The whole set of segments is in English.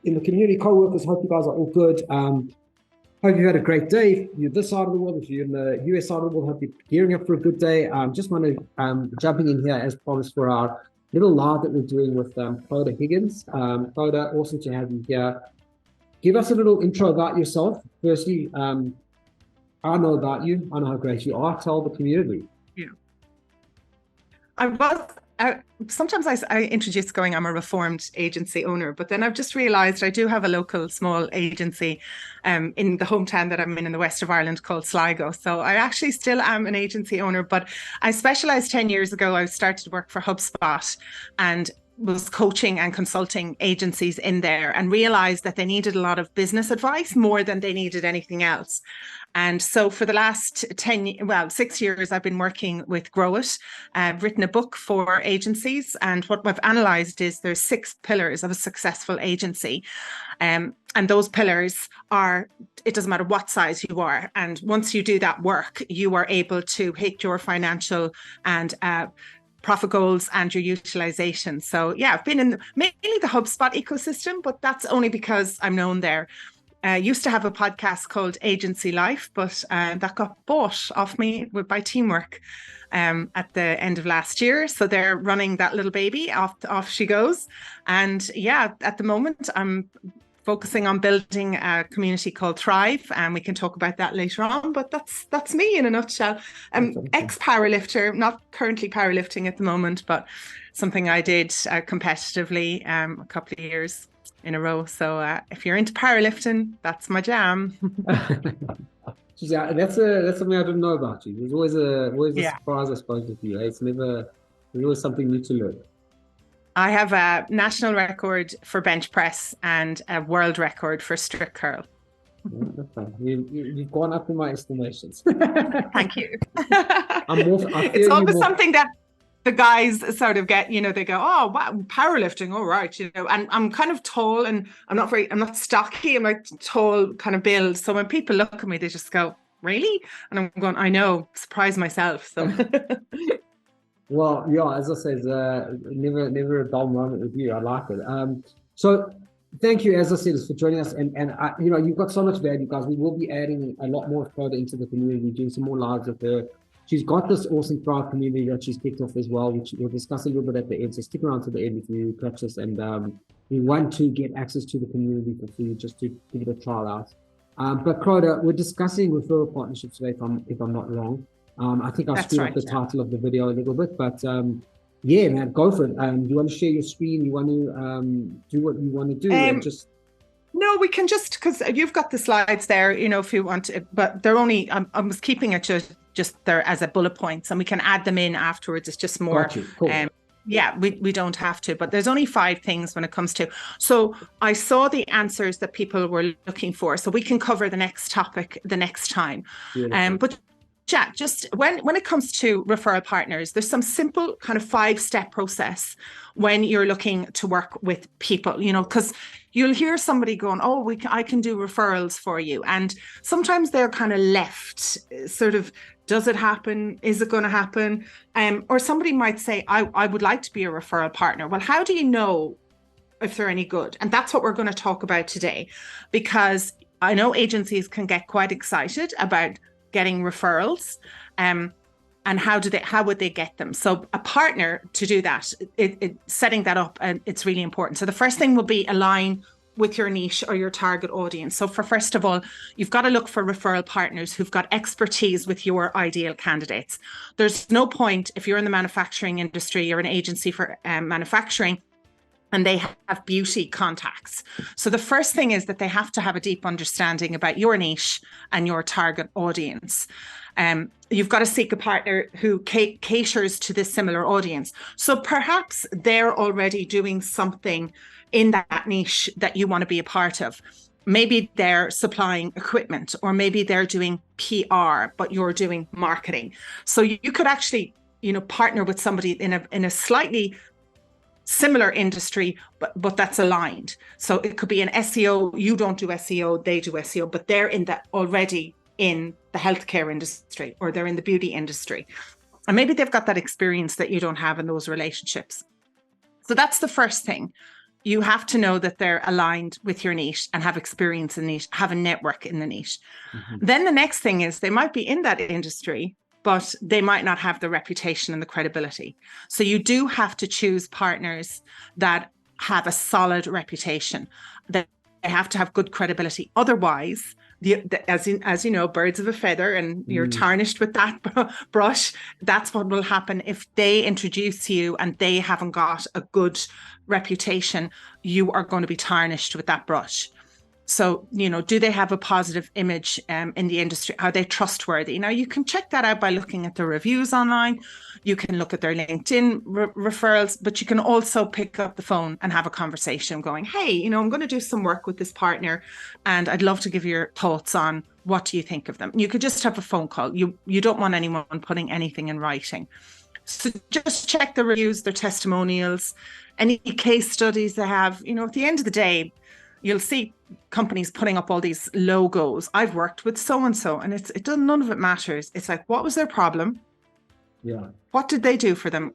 in the community, co-workers. Hope you guys are all good. Hope you've had a great day. If you're this side of the world, if you're in the US side of the world, hope you're gearing up for a good day. Just want to jumping in here as promised for our little live that we're doing with Clodagh Higgins. Clodagh, awesome to have you here. Give us a little intro about yourself. Firstly, I know about you. I know how great you are. Tell the community. Yeah. Sometimes I introduce going, I'm a reformed agency owner, but then I've just realized I do have a local small agency in the hometown that I'm in the west of Ireland called Sligo. So I actually still am an agency owner, but I specialized 10 years ago. I started to work for HubSpot and was coaching and consulting agencies in there and realized that they needed a lot of business advice more than they needed anything else. And so for the last 6 years, I've been working with Grow It. I've written a book for agencies. And what we've analyzed is there's 6 pillars of a successful agency. And those pillars are, it doesn't matter what size you are. And once you do that work, you are able to hit your financial and profit goals and your utilization. So yeah, I've been in mainly the HubSpot ecosystem, but that's only because I'm known there. Used to have a podcast called Agency Life, but that got bought off me by Teamwork at the end of last year. So they're running that little baby, off she goes. And yeah, at the moment, I'm focusing on building a community called Thrive, and we can talk about that later on. But that's me in a nutshell. Ex-powerlifter, not currently powerlifting at the moment, but something I did competitively a couple of years in a row. So if you're into powerlifting, that's my jam. Yeah, that's something I didn't know about you. There's always a surprise, I suppose, with you. There's always something new to learn. I have a national record for bench press and a world record for strict curl. Okay. You've gone up in my estimations. Thank you. It's always something that the guys sort of get, they go, oh, wow, powerlifting, all right, and I'm kind of tall and I'm not stocky, I'm like tall kind of build. So when people look at me, they just go, really? And I'm going, I know, surprise myself. So well, yeah, as I said, never a dull moment with you. I like it. So thank you, as I said, for joining us. And you've got so much value, guys. We will be adding a lot more further into the community, doing some more lives with her. She's got this awesome Thrive community that she's kicked off as well, which we'll discuss a little bit at the end. So stick around to the end if you purchase. And we want to get access to the community for free, just to give it a trial out. But Clodagh, we're discussing referral partnerships today, if I'm not wrong. I think I'll screw up the title of the video a little bit, but yeah, man, go for it. You want to share your screen? You want to do what you want to do? No, we can just, because you've got the slides there, if you want to, but they're only, I was keeping it just there as a bullet points, and we can add them in afterwards. It's just more. Cool. Yeah, we don't have to, but there's only 5 things when it comes to. So I saw the answers that people were looking for, so we can cover the next topic the next time. But yeah, just when it comes to referral partners, there's some simple kind of 5-step process when you're looking to work with people, because you'll hear somebody going, oh, I can do referrals for you. And sometimes they're kind of left sort of, does it happen? Is it going to happen? Or somebody might say, I would like to be a referral partner. Well, how do you know if they're any good? And that's what we're going to talk about today, because I know agencies can get quite excited about getting referrals, and how would they get them? So a partner, to do that, setting that up, it's really important. So the first thing will be align with your niche or your target audience. So first of all, you've got to look for referral partners who've got expertise with your ideal candidates. There's no point, if you're in the manufacturing industry, you're an agency for manufacturing, and they have beauty contacts. So the first thing is that they have to have a deep understanding about your niche and your target audience. You've got to seek a partner who caters to this similar audience. So perhaps they're already doing something in that niche that you want to be a part of. Maybe they're supplying equipment, or maybe they're doing PR, but you're doing marketing. So you could actually, partner with somebody in a slightly similar industry, but that's aligned. So it could be an SEO. You don't do SEO, they do SEO, but they're already in the healthcare industry, or they're in the beauty industry. And maybe they've got that experience that you don't have in those relationships. So that's the first thing. you have to know that they're aligned with your niche and have experience in niche, have a network in the niche. Then the next thing is they might be in that industry, but they might not have the reputation and the credibility. So you do have to choose partners that have a solid reputation, that they have to have good credibility. Otherwise, as you know, birds of a feather, and you're tarnished with that brush. That's what will happen if they introduce you and they haven't got a good reputation. You are going to be tarnished with that brush. So, do they have a positive image in the industry? Are they trustworthy? Now, you can check that out by looking at the reviews online. You can look at their LinkedIn referrals, but you can also pick up the phone and have a conversation going, hey, I'm going to do some work with this partner and I'd love to give your thoughts on what do you think of them? You could just have a phone call. You don't want anyone putting anything in writing. So just check the reviews, their testimonials, any case studies they have. At the end of the day, you'll see companies putting up all these logos. I've worked with so-and-so, and none of it matters. It's like, what was their problem? Yeah. What did they do for them?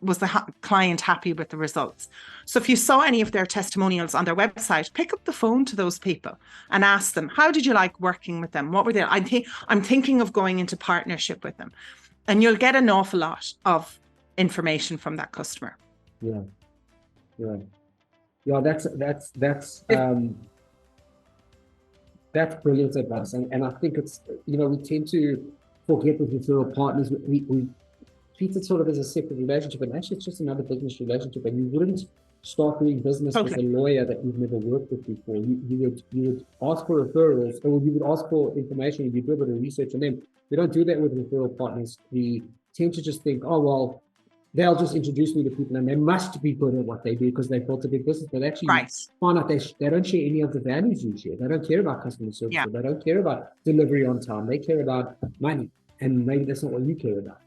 Was the client happy with the results? So if you saw any of their testimonials on their website, pick up the phone to those people and ask them, how did you like working with them? What were they? I'm thinking of going into partnership with them. And you'll get an awful lot of information from that customer. Yeah. Yeah. Yeah, that's brilliant advice, and I think it's we tend to forget with referral partners. We treat it sort of as a separate relationship, and actually it's just another business relationship. And you wouldn't start doing business with a lawyer that you've never worked with before. You would ask for referrals, or you would ask for information. You do a bit of research on them. We don't do that with referral partners. We tend to just think, oh well, they'll just introduce me to people and they must be good at what they do because they built a big business. But actually, find out they don't share any of the values you share. They don't care about customer service. Yeah. They don't care about delivery on time. They care about money. And maybe that's not what you care about.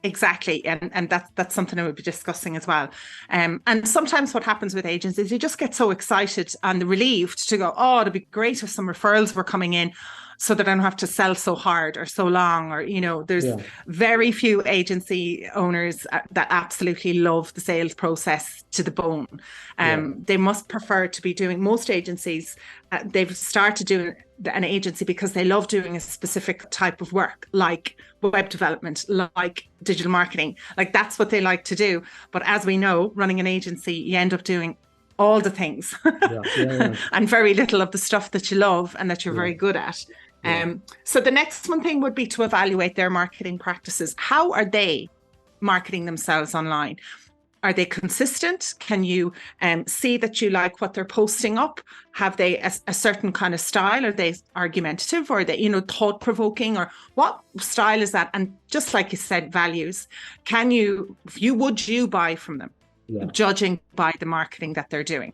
Exactly. And that's something I would be discussing as well. And sometimes what happens with agents is you just get so excited and relieved to go, oh, it'd be great if some referrals were coming in so that I don't have to sell so hard or so long, or, there's very few agency owners that absolutely love the sales process to the bone. They must prefer to be doing, most agencies, they've started doing an agency because they love doing a specific type of work, like web development, like digital marketing, like that's what they like to do. But as we know, running an agency, you end up doing all the things and very little of the stuff that you love and that you're very good at. So the next one thing would be to evaluate their marketing practices. How are they marketing themselves online? Are they consistent? Can you see that you like what they're posting up? Have they a certain kind of style? Are they argumentative, or are they, thought-provoking, or what style is that? And just like you said, values. Would you buy from them? Judging by the marketing that they're doing.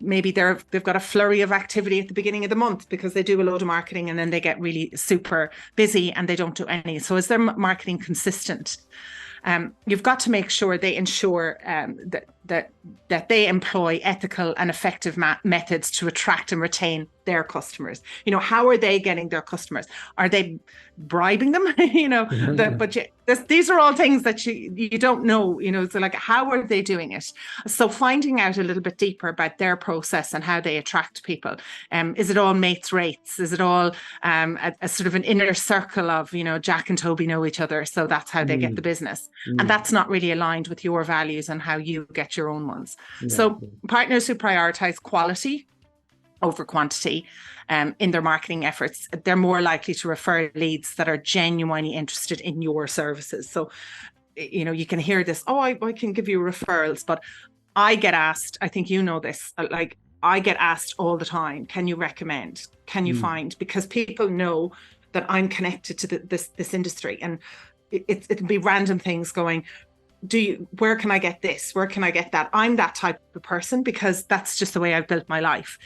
Maybe they've got a flurry of activity at the beginning of the month because they do a load of marketing and then they get really super busy and they don't do any. So is their marketing consistent? You've got to make sure they ensure that they employ ethical and effective methods to attract and retain their customers. How are they getting their customers? Are they bribing them? These are all things that you don't know. So like, how are they doing it? So finding out a little bit deeper about their process and how they attract people. Is it all mates rates? Is it all a sort of an inner circle of Jack and Toby know each other, so that's how they get the business? And that's not really aligned with your values and how you get your own ones. So partners who prioritize quality over quantity in their marketing efforts, they're more likely to refer leads that are genuinely interested in your services. So, you can hear this, oh, I can give you referrals, but I get asked, I think this, like I get asked all the time, can you recommend, can you find, because people know that I'm connected to this industry, and it'll be random things going, where can I get this? Where can I get that? I'm that type of person because that's just the way I've built my life.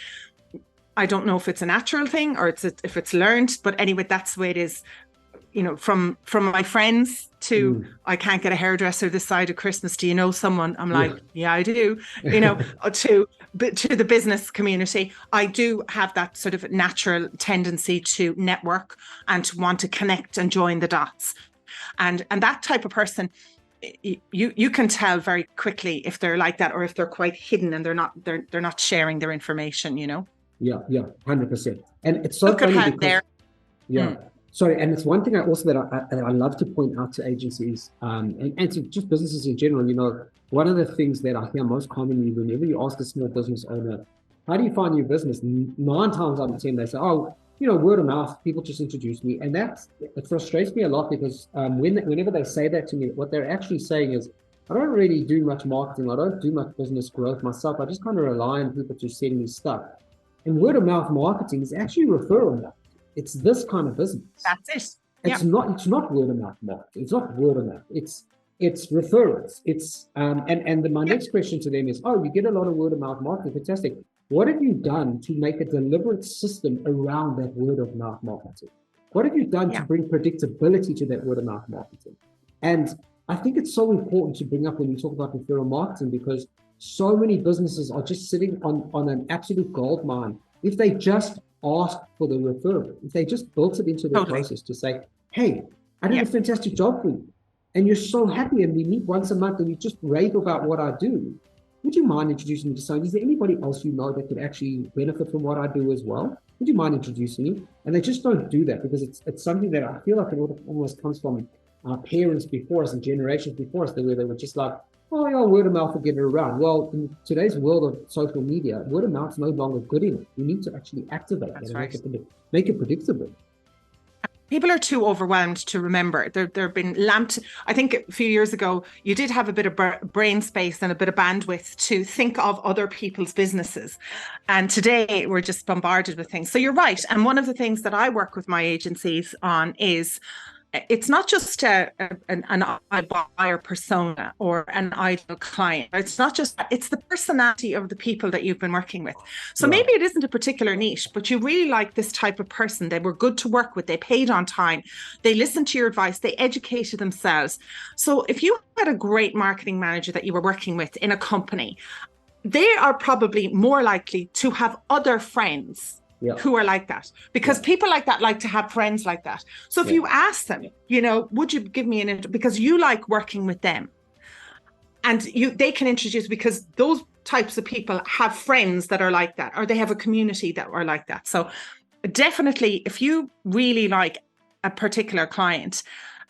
I don't know if it's a natural thing or if it's learned, but anyway, that's the way it is. From my friends to I can't get a hairdresser this side of Christmas. Do you know someone? I'm like, yeah, I do. To the business community, I do have that sort of natural tendency to network and to want to connect and join the dots. And that type of person, you can tell very quickly if they're like that or if they're quite hidden and they're not sharing their information, you know. Yeah, 100%. And it's so Look at funny how because they're sorry, and it's one thing I also that I love to point out to agencies and to just businesses in general. You know, one of the things that I hear most commonly whenever you ask a small business owner, how do you find your business? 9 times out of 10, they say, oh, you know, word of mouth, people just introduce me. And it frustrates me a lot because whenever they say that to me, what they're actually saying is, I don't really do much marketing. I don't do much business growth myself. I just kind of rely on people to send me stuff. And word of mouth marketing is actually referral. It's this kind of business. That's it. It's not word of mouth marketing. It's not word of mouth. It's referrals. It's my next question to them is, oh, you get a lot of word of mouth marketing. Fantastic. What have you done to make a deliberate system around that word of mouth marketing? What have you done to bring predictability to that word of mouth marketing? And I think it's so important to bring up when you talk about referral marketing, because so many businesses are just sitting on an absolute gold mine. If they just ask for the referral, if they just built it into their process to say, hey, I did a fantastic job for you, and you're so happy, and we meet once a month and you just rave about what I do, would you mind introducing me to someone? Is there anybody else you know that could actually benefit from what I do as well? Would you mind introducing me? And they just don't do that because it's something that I feel like it almost comes from our parents before us and generations before us, where they were just like, oh, yeah, word of mouth will get it around. Well, in today's world of social media, word of mouth is no longer good enough. You need to actually activate it and make it predictable. People are too overwhelmed to remember. They've been lamped. I think a few years ago, you did have a bit of brain space and a bit of bandwidth to think of other people's businesses. And today we're just bombarded with things. So you're right. And one of the things that I work with my agencies on is, it's not just an buyer persona or an ideal client. It's not just that. It's the personality of the people that you've been working with. So maybe it isn't a particular niche, but you really like this type of person. They were good to work with. They paid on time. They listened to your advice. They educated themselves. So if you had a great marketing manager that you were working with in a company, they are probably more likely to have other friends who are like that, because people like that like to have friends like that. So if you ask them, you know, would you give me because you like working with them, and they can introduce, because those types of people have friends that are like that, or they have a community that are like that. So definitely, if you really like a particular client,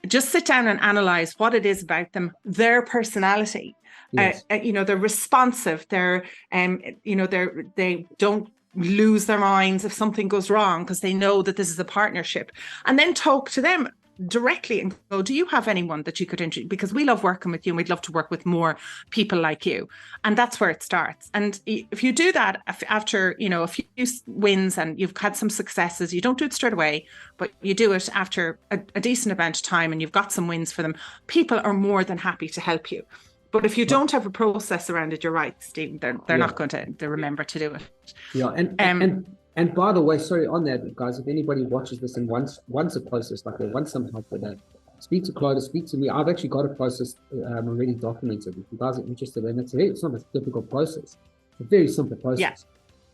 just sit down and analyze what it is about them, their personality. You know, they're responsive. They're, you know, they don't lose their minds if something goes wrong, because they know that this is a partnership. And then talk to them directly and go, do you have anyone that you could introduce? Because we love working with you and we'd love to work with more people like you. And that's where it starts. And if you do that after, you know, a few wins and you've had some successes, you don't do it straight away, but you do it after a decent amount of time and you've got some wins for them, people are more than happy to help you. But if you don't have a process around it, you're right, Stephen, they're not going to remember to do it. Yeah, and by the way, sorry, on that, guys, if anybody watches this and wants a process like that, wants some help with that, speak to Clodagh, speak to me. I've actually got a process already documented. If you guys are interested in it, it's not a difficult process. It's a very simple process.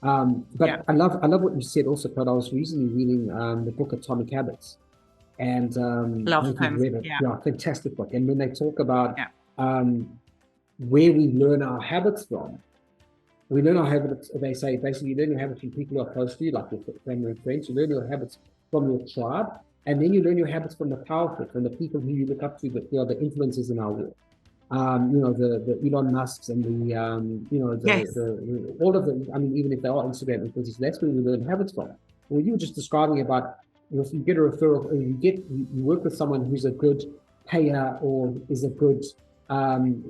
But I love what you said also, Clodagh. I was recently reading the book Atomic Habits, and love him. Yeah, fantastic book. And when they talk about where we learn our habits from. We learn our habits, they say, basically, you learn your habits from people who are close to you, like your family and friends. You learn your habits from your tribe, and then you learn your habits from the powerful, from the people who you look up to, who are the influencers in our world. You know, the Elon Musks and you know, all of them. I mean, even if they are Instagram influencers, that's where we learn habits from. Well, you were just describing about, if you get a referral, or you work with someone who's a good payer or is a good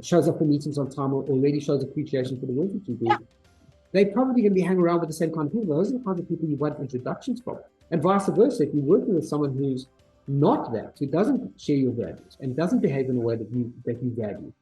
shows up for meetings on time, or already shows appreciation for the work that you do, they're probably going to be hanging around with the same kind of people. Those are the kinds of people you want introductions from. And vice versa, if you're working with someone who's not that, who doesn't share your values and doesn't behave in a way that you value,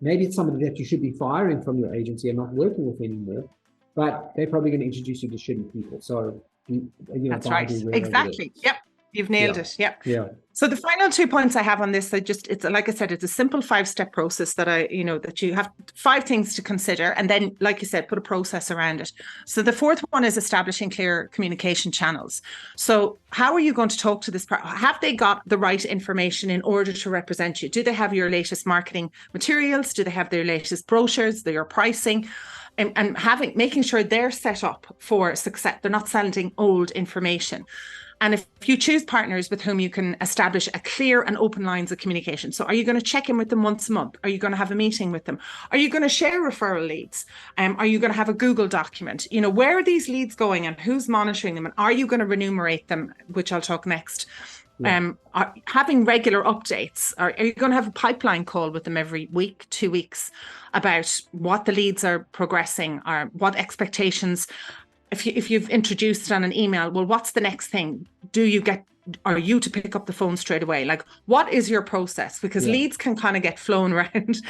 maybe it's somebody that you should be firing from your agency and not working with anymore, but they're probably going to introduce you to shitty people. So, you know, that's right. Exactly. Yep. You've nailed it. Yeah. Yeah. So the final 2 points I have on this, it's like I said, it's a simple 5-step process that that you have 5 things to consider. And then, like you said, put a process around it. So the 4th one is establishing clear communication channels. So how are you going to talk to this person? Have they got the right information in order to represent you? Do they have your latest marketing materials? Do they have their latest brochures, their pricing? And making sure they're set up for success. They're not sending old information. And if you choose partners with whom you can establish a clear and open lines of communication. So are you going to check in with them once a month? Are you going to have a meeting with them? Are you going to share referral leads? Are you going to have a Google document? Where are these leads going and who's monitoring them? And are you going to remunerate them, which I'll talk next? Yeah. Having regular updates. Are you going to have a pipeline call with them every week, 2 weeks, about what the leads are progressing or what expectations? If you've introduced on an email, well, what's the next thing? Are you to pick up the phone straight away? Like, what is your process? Because leads can kind of get flown around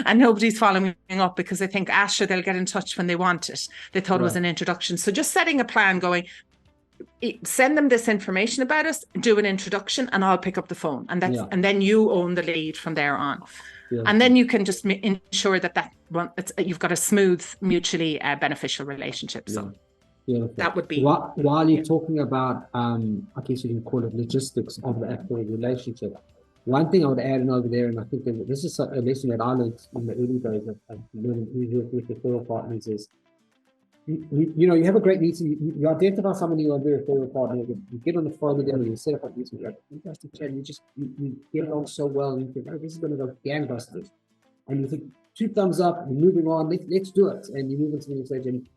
and nobody's following up because they think, sure, they'll get in touch when they want it. They thought it was an introduction. So just setting a plan going, send them this information about us, do an introduction, and I'll pick up the phone. And and then you own the lead from there on. Yeah. And then you can just ensure that you've got a smooth, mutually beneficial relationship. So. Yeah, that would be while you're talking about I guess you can call it logistics of the actual relationship. One thing I would add in over there, and I think that this is a lesson that I learned in the early days of learning with referral partners, is you have a great meeting, you identify someone you want to be a referral partner, you get on the phone with them, you set up a meeting, you're like, fantastic chat, you get along so well, and you think, oh, this is going to go gangbusters, and you think 2 thumbs up, you're moving on, let's do it, and you move into the next stage. And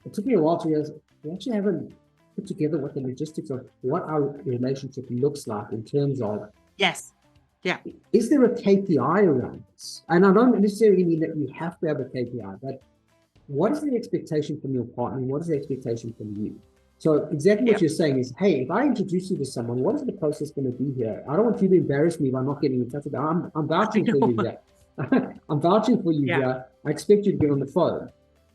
it took me a while to realize we actually haven't put together what the logistics of what our relationship looks like in terms of. Yes. Yeah. Is there a KPI around this? And I don't necessarily mean that you have to have a KPI, but what is the expectation from your partner? And what is the expectation from you? So exactly what you're saying is, hey, if I introduce you to someone, what is the process going to be here? I don't want you to embarrass me by not getting in touch with them. I'm vouching for you here. I'm vouching for you here. I expect you to get on the phone.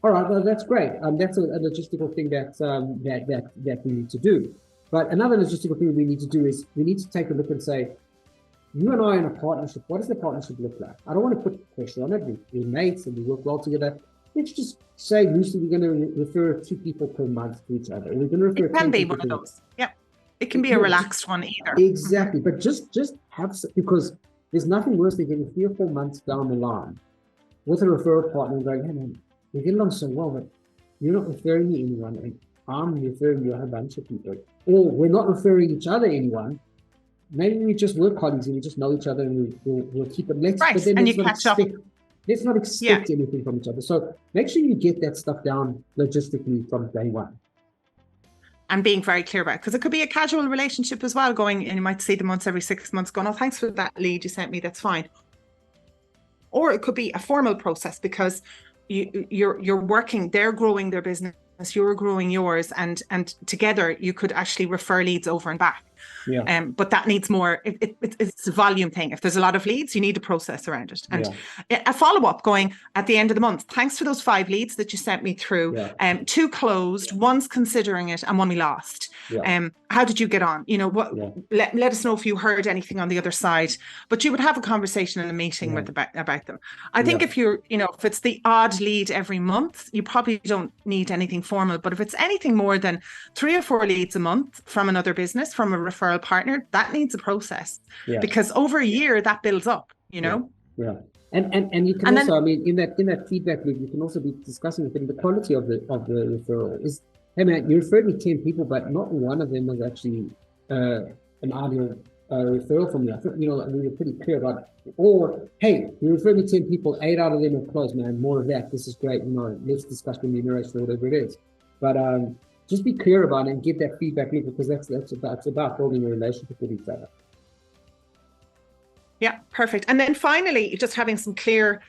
All right, well, that's great. That's a logistical thing that we need to do. But another logistical thing we need to do is we need to take a look and say, you and I are in a partnership. What does the partnership look like? I don't want to put pressure on it. We're mates and we work well together. Let's just say loosely we're going to refer 2 people per month to each other. We're going to refer. It can be one of those. Yeah, it can be a relaxed one either. Exactly, but just have, because there's nothing worse than getting 3 or 4 months down the line with a referral partner and going, hey man, we get along so well, but you're not referring me anyone, and I'm referring you a whole bunch of people. Or we're not referring each other anyone. Maybe we just work colleagues and we just know each other and we'll keep it. Let's not expect anything from each other. So make sure you get that stuff down logistically from day one. And being very clear about it, because it could be a casual relationship as well, going, and you might see them once every 6 months going, oh, thanks for that lead you sent me, that's fine. Or it could be a formal process because you're working, they're growing their business, you're growing yours, and together you could actually refer leads over and back. Yeah. But that needs more. It's a volume thing. If there's a lot of leads, you need a process around it, and a follow-up going at the end of the month. Thanks for those 5 leads that you sent me through. 2 closed, one's considering it, and 1 we lost. How did you get on? Let us know if you heard anything on the other side. But you would have a conversation in a meeting with about them. I think if you're, if it's the odd lead every month, you probably don't need anything formal. But if it's anything more than 3 or 4 leads a month from another business, from a referral partner, that needs a process, because over a year that builds up, And you can also, in that feedback loop, you can also be discussing the quality of the referral. Is, hey man, you referred me 10 people, but not one of them was actually an ideal referral from you. I think we were pretty clear about it. Or hey, you referred me 10 people, 8 out of them are closed, man. More of that. This is great. Let's discuss remuneration or whatever it is. But just be clear about it and get that feedback loop, because that's about building a relationship with each other. Yeah, perfect. And then finally, just having some clear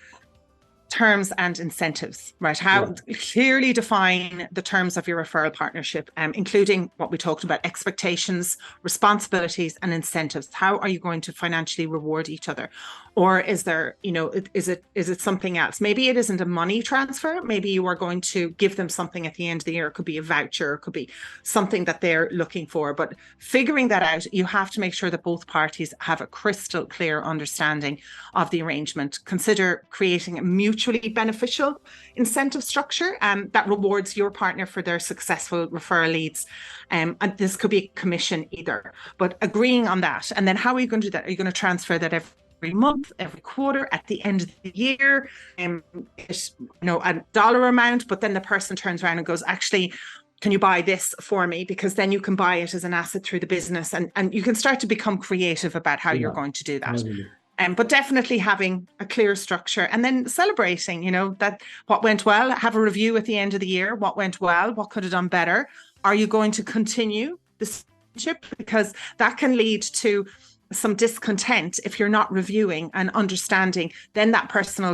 terms and incentives, right? How clearly define the terms of your referral partnership, including what we talked about, expectations, responsibilities, and incentives. How are you going to financially reward each other? Or is there, is it something else? Maybe it isn't a money transfer. Maybe you are going to give them something at the end of the year. It could be a voucher, it could be something that they're looking for. But figuring that out, you have to make sure that both parties have a crystal clear understanding of the arrangement. Consider creating a mutually beneficial incentive structure that rewards your partner for their successful referral leads. And this could be a commission either, but agreeing on that. And then how are you going to do that? Are you going to transfer that every month, every quarter, at the end of the year, a dollar amount, but then the person turns around and goes, actually, can you buy this for me? Because then you can buy it as an asset through the business, and you can start to become creative about how you're going to do that. But definitely having a clear structure, and then celebrating, that what went well, have a review at the end of the year. What went well? What could have done better? Are you going to continue this relationship? Because that can lead to some discontent if you're not reviewing and understanding. Then that person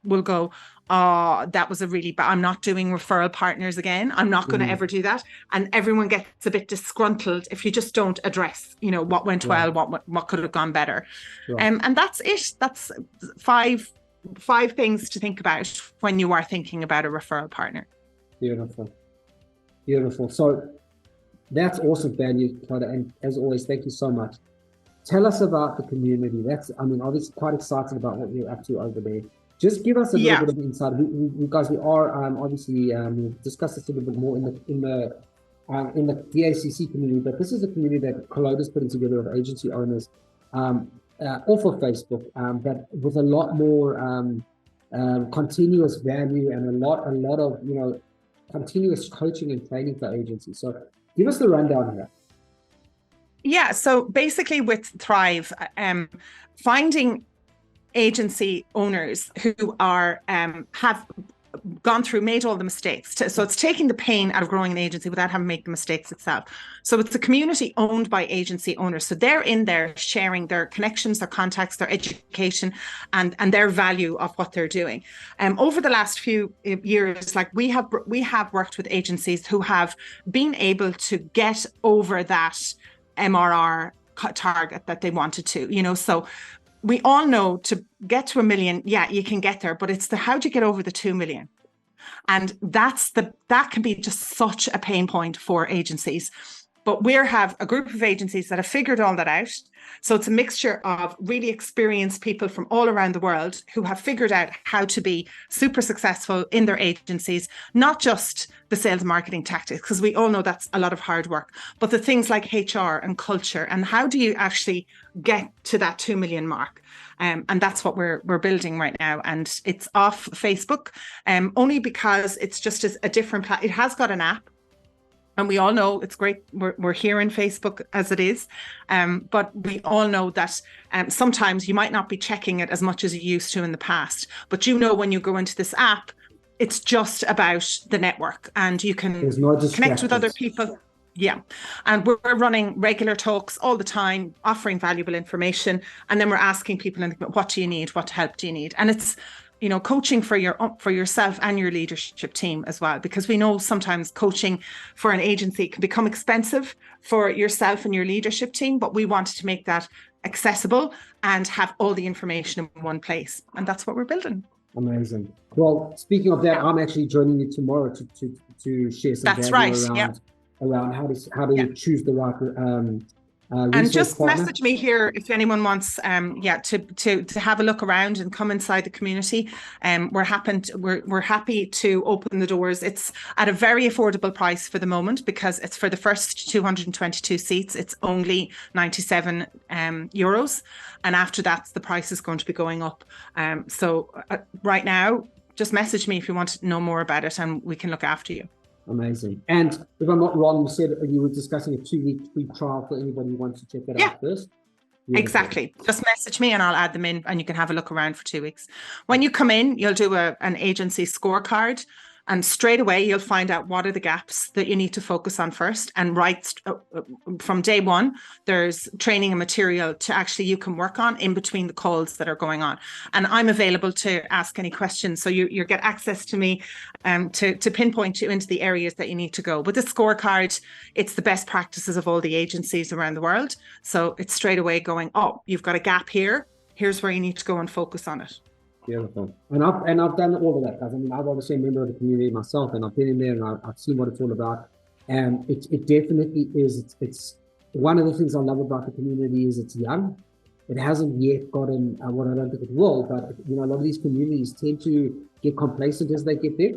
will go, oh, that was a really bad, I'm not doing referral partners again. I'm not going to ever do that. And everyone gets a bit disgruntled if you just don't address, what went well, what could have gone better. And that's it. That's five things to think about when you are thinking about a referral partner. Beautiful. So that's awesome, value, Clodagh. And as always, thank you so much. Tell us about the community. Obviously quite excited about what you're up to over there. Just give us a little bit of insight. We are obviously we've discussed this a little bit more in the DACC community, but this is a community that Clodagh's putting together of agency owners off of Facebook, that with a lot more continuous value and a lot of continuous coaching and training for agencies. So give us the rundown here. Yeah. So basically, with Thrive, finding agency owners who are have gone through, made all the mistakes. So it's taking the pain out of growing an agency without having to make the mistakes itself. So it's a community owned by agency owners. So they're in there sharing their connections, their contacts, their education, and their value of what they're doing. Over the last few years, we have worked with agencies who have been able to get over that MRR target that they wanted to. So we all know to get to 1 million, you can get there, but it's how do you get over the 2 million? And that can be just such a pain point for agencies. But we have a group of agencies that have figured all that out. So it's a mixture of really experienced people from all around the world who have figured out how to be super successful in their agencies, not just the sales and marketing tactics, because we all know that's a lot of hard work, but the things like HR and culture, and how do you actually get to that 2 million mark? And that's what we're building right now. And it's off Facebook, only because it's just a different it has got an app. And we all know it's great. We're here in Facebook as it is. But we all know that sometimes you might not be checking it as much as you used to in the past. But when you go into this app, it's just about the network, and you can connect with other people. Yeah. And we're running regular talks all the time, offering valuable information. And then we're asking people, what do you need? What help do you need? And it's coaching for yourself and your leadership team as well, because we know sometimes coaching for an agency can become expensive for yourself and your leadership team, but we wanted to make that accessible and have all the information in one place. And that's what we're building. Amazing. Well, speaking of that, I'm actually joining you tomorrow to share some around how to choose the right and just partner. Message me here if anyone wants to have a look around and come inside the community. We're happy to open the doors. It's at a very affordable price for the moment, because it's for the first 222 seats. It's only 97 euros, and after that the price is going to be going up. So right now, just message me if you want to know more about it, and we can look after you. Amazing. And if I'm not wrong, you said you were discussing a 2-week free trial for anybody who wants to check that out first. Exactly. Just message me and I'll add them in, and you can have a look around for 2 weeks. When you come in, you'll do an agency scorecard. And straight away, you'll find out what are the gaps that you need to focus on first. And right from day one, there's training and material to actually you can work on in between the calls that are going on. And I'm available to ask any questions. So you get access to me to pinpoint you into the areas that you need to go. With the scorecard, it's the best practices of all the agencies around the world. So it's straight away going, oh, you've got a gap here. Here's where you need to go and focus on it. Beautiful. And I've done all of that, guys. I mean, I've obviously a member of the community myself, and I've been in there and I've seen what it's all about. And it definitely is. It's one of the things I love about the community is it's young. It hasn't yet gotten what I don't think it will, but a lot of these communities tend to get complacent as they get there.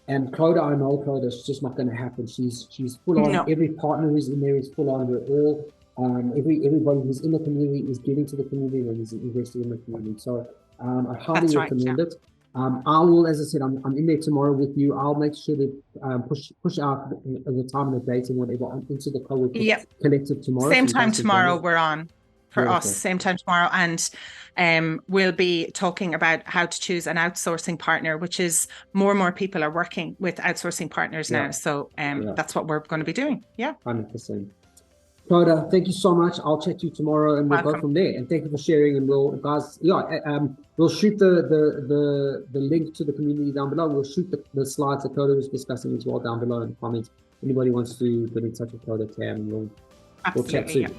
And Clodagh, I know Clodagh, it's just not going to happen. She's full on. No. Every partner who's in there is full on. We're all everybody who's in the community is giving to the community and is investing in the community. So I highly recommend it. I will, as I said, I'm in there tomorrow with you. I'll make sure to push out the time and the date and whatever into the co-working collective tomorrow. Same time tomorrow we're on for us. Same time tomorrow, and we'll be talking about how to choose an outsourcing partner, which is more and more people are working with outsourcing partners now. So that's what we're going to be doing. 100%. Clodagh, thank you so much. I'll chat to you tomorrow and we'll go from there. And thank you for sharing. And we'll shoot the link to the community down below. We'll shoot the slides that Clodagh was discussing as well down below in the comments. Anybody wants to get in touch with Clodagh, can, we'll chat soon.